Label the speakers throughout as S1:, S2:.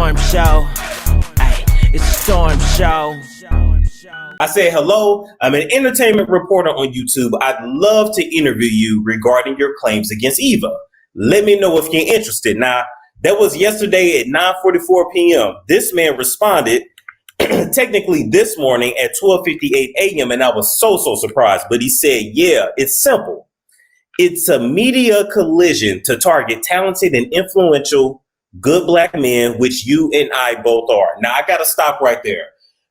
S1: storm show. Ay, it's a storm show.
S2: I said, hello, I'm an entertainment reporter on YouTube. I'd love to interview you regarding your claims against Eva. Let me know if you're interested. Now, that was yesterday at 9:44 p.m. This man responded technically this morning at 12:58 a.m. and I was so surprised. But he said, yeah, it's simple. It's a media collision to target talented and influential good black men, which you and I both are. Now, I got to stop right there.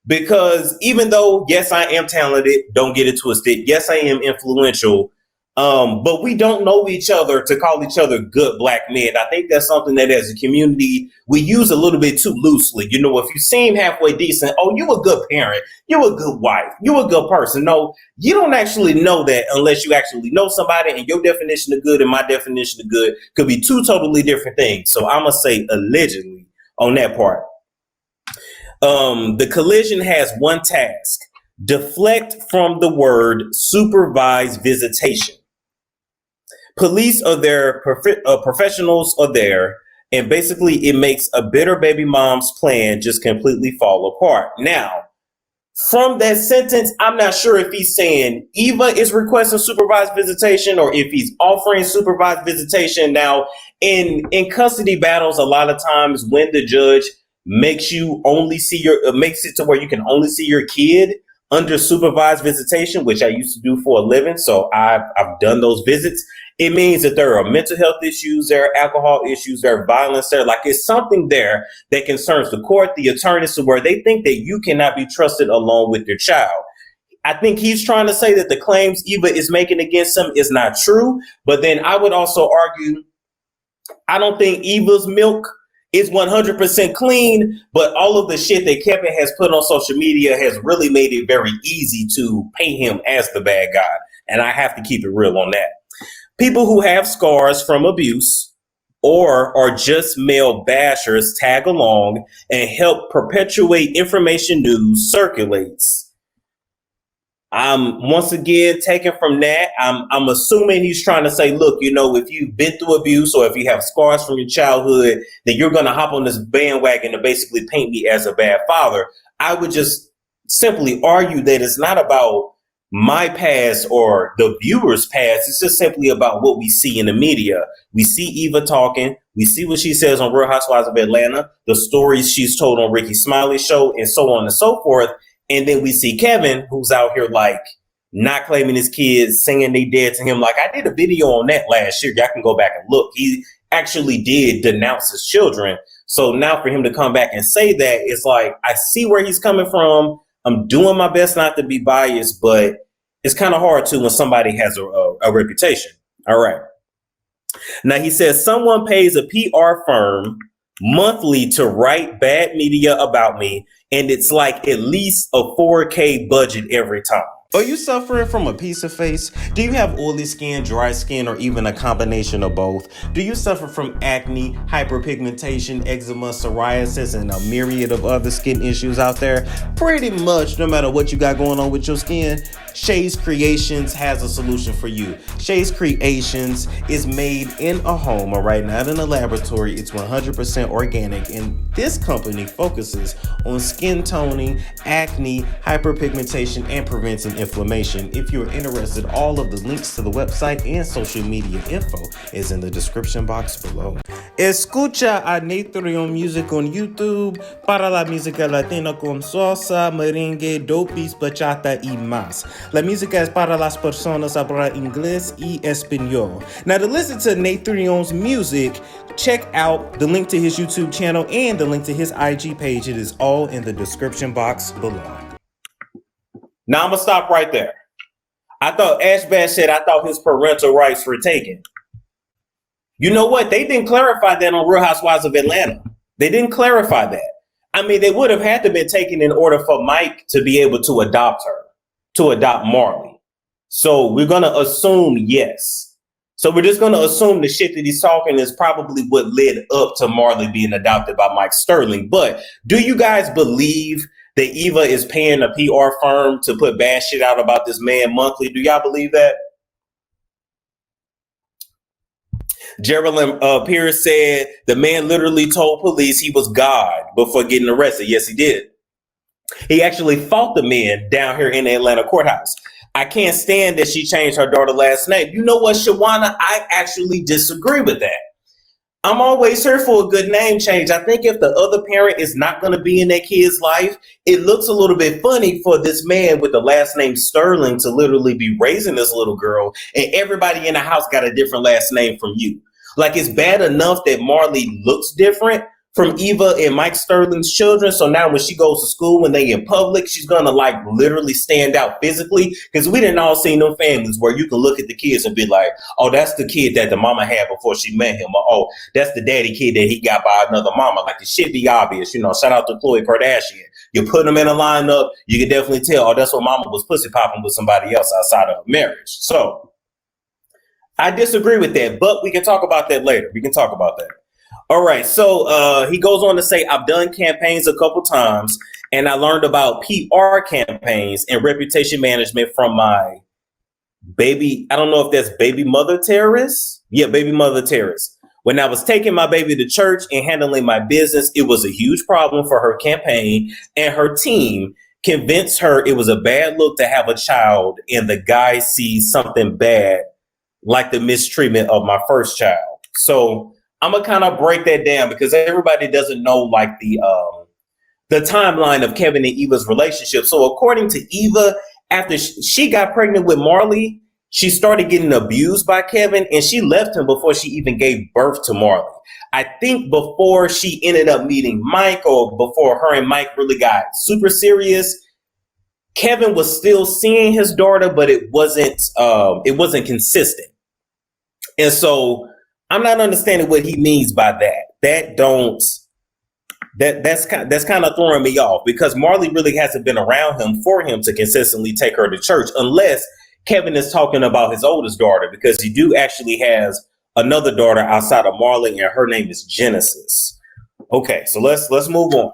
S2: Because even though, yes, I am talented, don't get it twisted. Yes, I am influential. But we don't know each other to call each other good black men. I think that's something that as a community, we use a little bit too loosely. You know, if you seem halfway decent, oh, you a good parent, you a good wife, you a good person. No, you don't actually know that unless you actually know somebody, and your definition of good and my definition of good could be two totally different things. So I'm going to say allegedly on that part. The collision has one task: deflect from the word supervised visitation. Police are there, professionals are there, and basically it makes a bitter baby mom's plan just completely fall apart. Now, from that sentence, I'm not sure if he's saying Eva is requesting supervised visitation or if he's offering supervised visitation. Now, in custody battles, a lot of times when the judge makes you only see makes it to where you can only see your kid under supervised visitation, which I used to do for a living. So I've done those visits. It means that there are mental health issues, there are alcohol issues, there are violence there. Like it's something there that concerns the court, the attorneys, to where they think that you cannot be trusted alone with your child. I think he's trying to say that the claims Eva is making against him is not true. But then I would also argue, I don't think Eva's milk is 100% clean, but all of the shit that Kevin has put on social media has really made it very easy to paint him as the bad guy. And I have to keep it real on that. People who have scars from abuse or are just male bashers tag along and help perpetuate information news circulates. Once again, taken from that, I'm assuming he's trying to say, look, you know, if you've been through abuse or if you have scars from your childhood, then you're going to hop on this bandwagon to basically paint me as a bad father. I would just simply argue that it's not about my past or the viewer's past. It's just simply about what we see in the media. We see Eva talking. We see what she says on Real Housewives of Atlanta, the stories she's told on Ricky Smiley's show, and so on and so forth. And then we see Kevin, who's out here like not claiming his kids, saying they dead to him. Like I did a video on that last year. Y'all can go back and look. He actually did denounce his children. So now for him to come back and say that, it's like, I see where he's coming from. I'm doing my best not to be biased, but it's kind of hard to when somebody has a reputation. All right. Now he says someone pays a PR firm monthly to write bad media about me, and it's like at least a $4K budget every time. Are you suffering from a piece of face? Do you have oily skin, dry skin, or even a combination of both? Do you suffer from acne, hyperpigmentation, eczema, psoriasis, and a myriad of other skin issues out there? Pretty much no matter what you got going on with your skin, Shay's Creations has a solution for you. Shay's Creations is made in a home, all right, not in a laboratory. It's 100% organic, and this company focuses on skin toning, acne, hyperpigmentation, and preventing inflammation. If you're interested, all of the links to the website and social media info is in the description box below. Escucha a Natreon Music on YouTube para la música latina con salsa, merengue, dopis, bachata y más. La música es para las personas habla inglés y español. Now to listen to Natreon's music, check out the link to his YouTube channel and the link to his IG page. It is all in the description box below. Now I'm going to stop right there. I thought Ashbash said I thought his parental rights were taken. You know what? They didn't clarify that on Real Housewives of Atlanta. They didn't clarify that. I mean, they would have had to been taken in order for Mike to be able to adopt her, to adopt Marley. So we're going to assume yes. So we're just going to assume the shit that he's talking is probably what led up to Marley being adopted by Mike Sterling. But do you guys believe that Eva is paying a PR firm to put bad shit out about this man monthly? Do y'all believe that? Geraldine Pierce said the man literally told police he was God. before getting arrested. Yes, he did. He actually fought the men down here in the Atlanta courthouse. I can't stand that she changed her daughter's last name. You know what, Shawana? I actually disagree with that. I'm always here for a good name change. I think if the other parent is not going to be in that kid's life, it looks a little bit funny for this man with the last name Sterling to literally be raising this little girl, and everybody in the house got a different last name from you. Like, it's bad enough that Marley looks different from Eva and Mike Sterling's children. So now when she goes to school, when they in public, she's going to like literally stand out physically. Because we didn't all see them families where you can look at the kids and be like, oh, that's the kid that the mama had before she met him. Or, oh, that's the daddy kid that he got by another mama. Like, it should be obvious. You know, shout out to Khloe Kardashian. You put them in a lineup, you can definitely tell, oh, that's what mama was pussy popping with somebody else outside of her marriage. So I disagree with that, but we can talk about that later. We can talk about that. All right, so he goes on to say, I've done campaigns a couple times, and I learned about PR campaigns and reputation management from my baby. I don't know if that's baby mother terrorist. Yeah, baby mother terrorist. When I was taking my baby to church and handling my business, it was a huge problem for her campaign, and her team convinced her it was a bad look to have a child, and the guy sees something bad, like the mistreatment of my first child. So I'm gonna kind of break that down because everybody doesn't know like the timeline of Kevin and Eva's relationship. So according to Eva, after she got pregnant with Marley, she started getting abused by Kevin, and she left him before she even gave birth to Marley. I think before she ended up meeting Mike, or before her and Mike really got super serious, Kevin was still seeing his daughter, but it wasn't consistent. And so I'm not understanding what he means by that. That's kind of throwing me off, because Marley really hasn't been around him for him to consistently take her to church, unless Kevin is talking about his oldest daughter, because he do actually has another daughter outside of Marley, and her name is Genesis. Okay, so let's move on.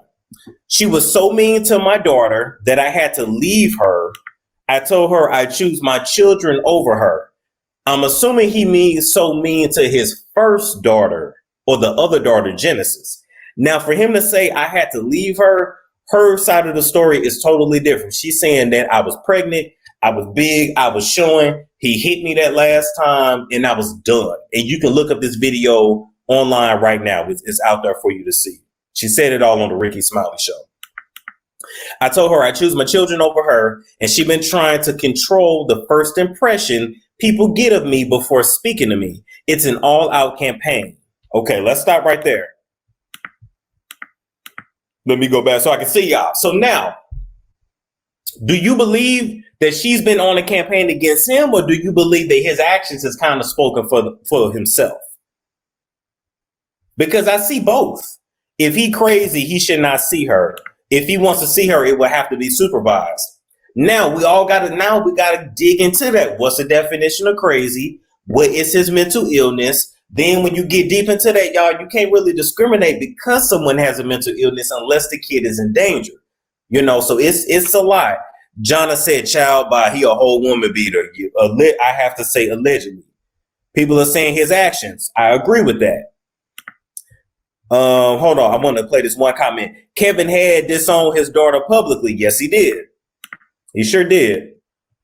S2: She was so mean to my daughter that I had to leave her. I told her I choose my children over her. I'm assuming he means so mean to his first daughter, or the other daughter, Genesis. Now, for him to say I had to leave her, her side of the story is totally different. She's saying that I was pregnant, I was big, I was showing, he hit me that last time, and I was done. And you can look up this video online right now. It's out there for you to see. She said it all on the Ricky Smiley Show. I told her I choose my children over her, and she's been trying to control the first impression people get of me before speaking to me. It's an all-out campaign. Okay, let's stop right there. Let me go back so I can see y'all. So now, do you believe that she's been on a campaign against him, or do you believe that his actions has kind of spoken for himself? Because I see both. If he crazy, he should not see her. If he wants to see her, it will have to be supervised. Now we gotta dig into that. What's the definition of crazy? What is his mental illness? Then when you get deep into that, y'all, you can't really discriminate because someone has a mental illness unless the kid is in danger. You know, so it's a lot. Jonna said child by he a whole woman beater. I have to say allegedly. People are saying his actions. I agree with that. Hold on. I want to play this one comment. Kevin had disowned his daughter publicly. Yes, he did. He sure did.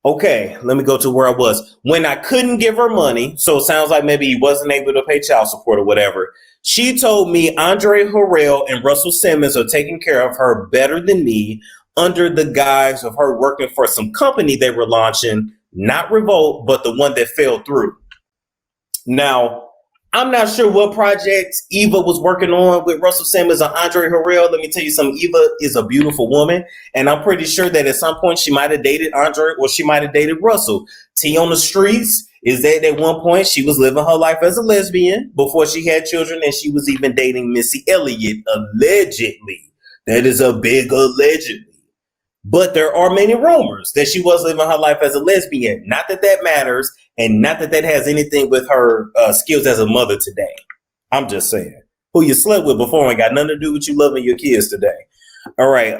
S2: Okay, let me go to where I was. When I couldn't give her money, so it sounds like maybe he wasn't able to pay child support or whatever, she told me Andre Harrell and Russell Simmons are taking care of her better than me under the guise of her working for some company they were launching, not Revolt, but the one that fell through. Now, I'm not sure what projects Eva was working on with Russell Simmons or Andre Harrell. Let me tell you something. Eva is a beautiful woman, and I'm pretty sure that at some point she might have dated Andre or she might have dated Russell. T on the streets is that at one point she was living her life as a lesbian before she had children, and she was even dating Missy Elliott, allegedly. That is a big allegedly. But there are many rumors that she was living her life as a lesbian. Not that that matters, and not that that has anything with her skills as a mother today. I'm just saying. Who you slept with before ain't got nothing to do with you loving your kids today. All right.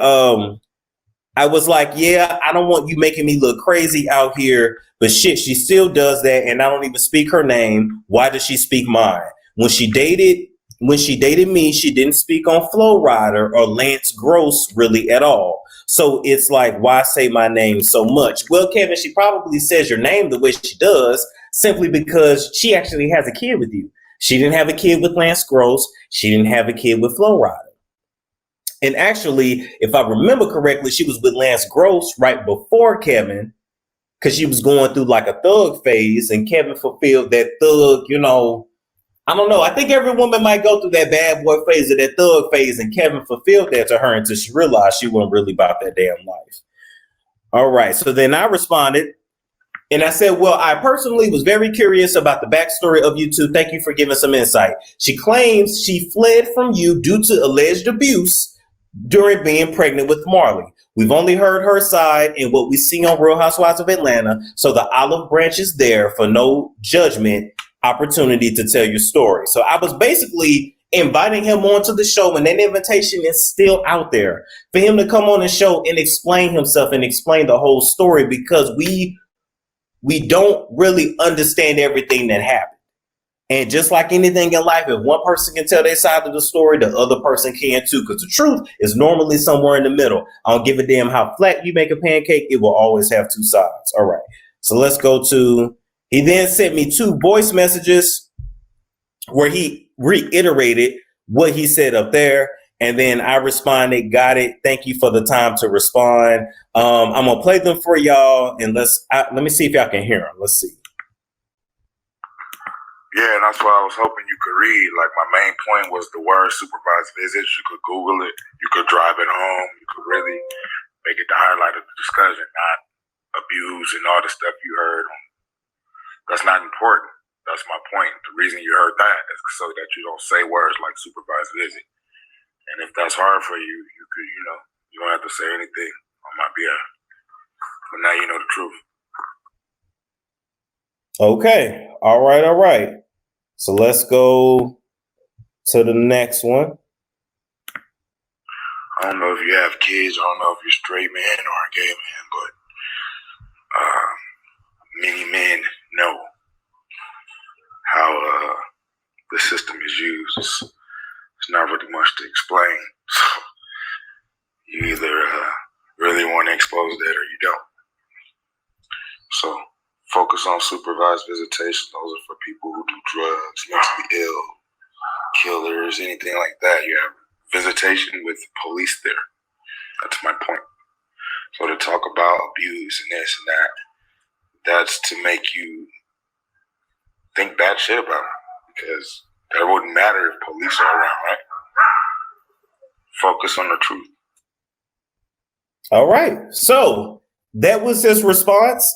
S2: I was like, yeah, I don't want you making me look crazy out here. But shit, she still does that, and I don't even speak her name. Why does she speak mine? When she dated when she dated me, she didn't speak on Flo Rida or Lance Gross really at all. So it's like, why say my name so much? Well, Kevin, she probably says your name the way she does simply because she actually has a kid with you. She didn't have a kid with Lance Gross. She didn't have a kid with Flo Rida. And actually, if I remember correctly, she was with Lance Gross right before Kevin because she was going through like a thug phase, and Kevin fulfilled that thug, you know, I don't know. I think every woman might go through that bad boy phase or that thug phase, and Kevin fulfilled that to her until she realized she wasn't really about that damn life. All right. So then I responded and I said, well, I personally was very curious about the backstory of you two. Thank you for giving some insight. She claims she fled from you due to alleged abuse during being pregnant with Marley. We've only heard her side and what we see on Real Housewives of Atlanta. So the olive branch is there for no judgment opportunity to tell your story. So I was basically inviting him onto the show, and that invitation is still out there for him to come on the show and explain himself and explain the whole story, because we don't really understand everything that happened. And just like anything in life, if one person can tell their side of the story, the other person can too, because the truth is normally somewhere in the middle. I don't give a damn how flat you make a pancake, it will always have two sides. All right, so let's go to, he then sent me 2 voice messages where he reiterated what he said up there. And then I responded, got it. Thank you for the time to respond. I'm going to play them for y'all. And let me see if y'all can hear them. Let's see.
S3: Yeah, and that's what I was hoping you could read. Like, my main point was the word supervised visits. You could Google it. You could drive it home. You could really make it the highlight of the discussion, not abuse and all the stuff you heard. That's not important. That's my point. The reason you heard that is so that you don't say words like supervised visit. And if that's hard for you, you could, you don't have to say anything on my behalf. But now you know the truth.
S2: Okay. All right. So let's go to the next one.
S3: I don't know if you have kids. I don't know if you're a straight man or a gay man, but many men know how the system is used. It's not really much to explain. So you either really want to expose that or you don't. So focus on supervised visitation. Those are for people who do drugs, mentally ill, killers, anything like that. You have visitation with police there. That's my point. So to talk about abuse and this and that, that's to make you think bad shit about it, because that wouldn't matter if police are around, right? Focus on the truth.
S2: All right. So that was his response.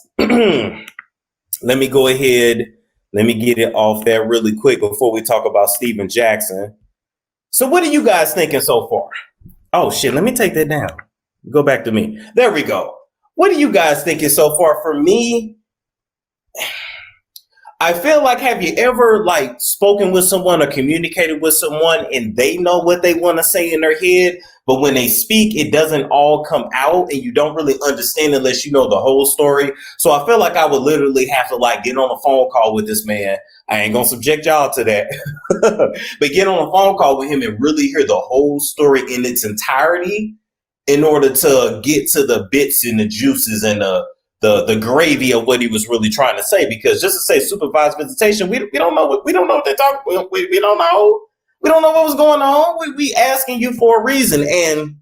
S2: Let me go ahead. Let me get it off there really quick before we talk about Steven Jackson. So what are you guys thinking so far? Oh, shit. Let me take that down. Go back to me. There we go. What are you guys thinking so far? For me, I feel like, have you ever spoken with someone or communicated with someone and they know what they want to say in their head, but when they speak, it doesn't all come out and you don't really understand unless you know the whole story. So I feel like I would literally have to get on a phone call with this man. I ain't going to subject y'all to that, but get on a phone call with him and really hear the whole story in its entirety in order to get to the bits and the juices and the gravy of what he was really trying to say. Because just to say supervised visitation, we don't know what they're talking. We don't know. We don't know what was going on. We asking you for a reason. And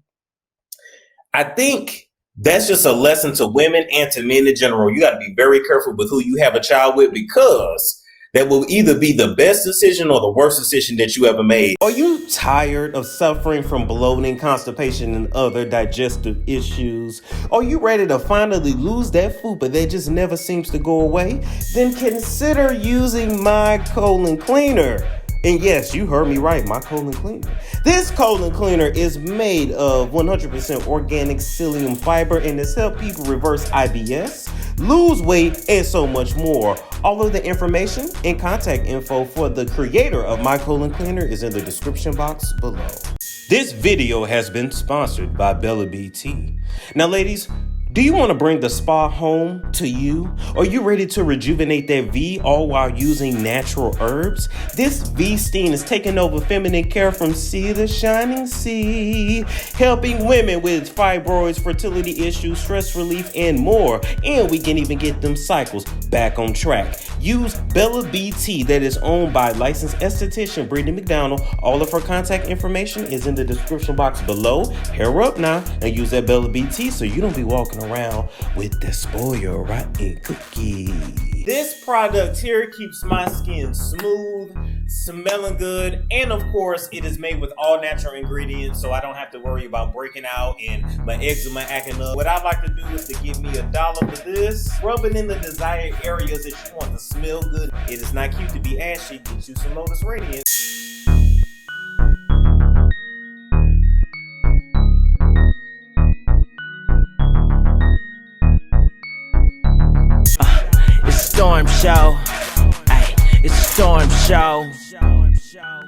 S2: I think that's just a lesson to women and to men in general. You got to be very careful with who you have a child with, because that will either be the best decision or the worst decision that you ever made. Are you tired of suffering from bloating, constipation, and other digestive issues? Are you ready to finally lose that food, but that just never seems to go away? Then consider using my colon cleaner. And yes, you heard me right, my colon cleaner. This colon cleaner is made of 100% organic psyllium fiber and has helped people reverse IBS, lose weight, and so much more. All of the information and contact info for the creator of my colon cleaner is in the description box below. This video has been sponsored by Bella BT. Now, ladies, Do you want to bring the spa home to you? Are you ready to rejuvenate that V all while using natural herbs? This V steam is taking over feminine care from sea to shining sea, helping women with fibroids, fertility issues, stress relief, and more. And we can even get them cycles back on track. Use Bella BT, that is owned by licensed esthetician Brittany McDonald. All of her contact information is in the description box below. Hair her up now and use that Bella BT so you don't be walking around with the spoiled rotten cookie. This product here keeps my skin smooth, smelling good, and of course it is made with all natural ingredients, so I don't have to worry about breaking out and my eczema acting up. What I like to do is to give me $1 for this, rub it in the desired areas that you want to smell good. It is not cute to be ashy. Get you some Lotus Radiance.
S1: Storm show. Ay, it's a storm show.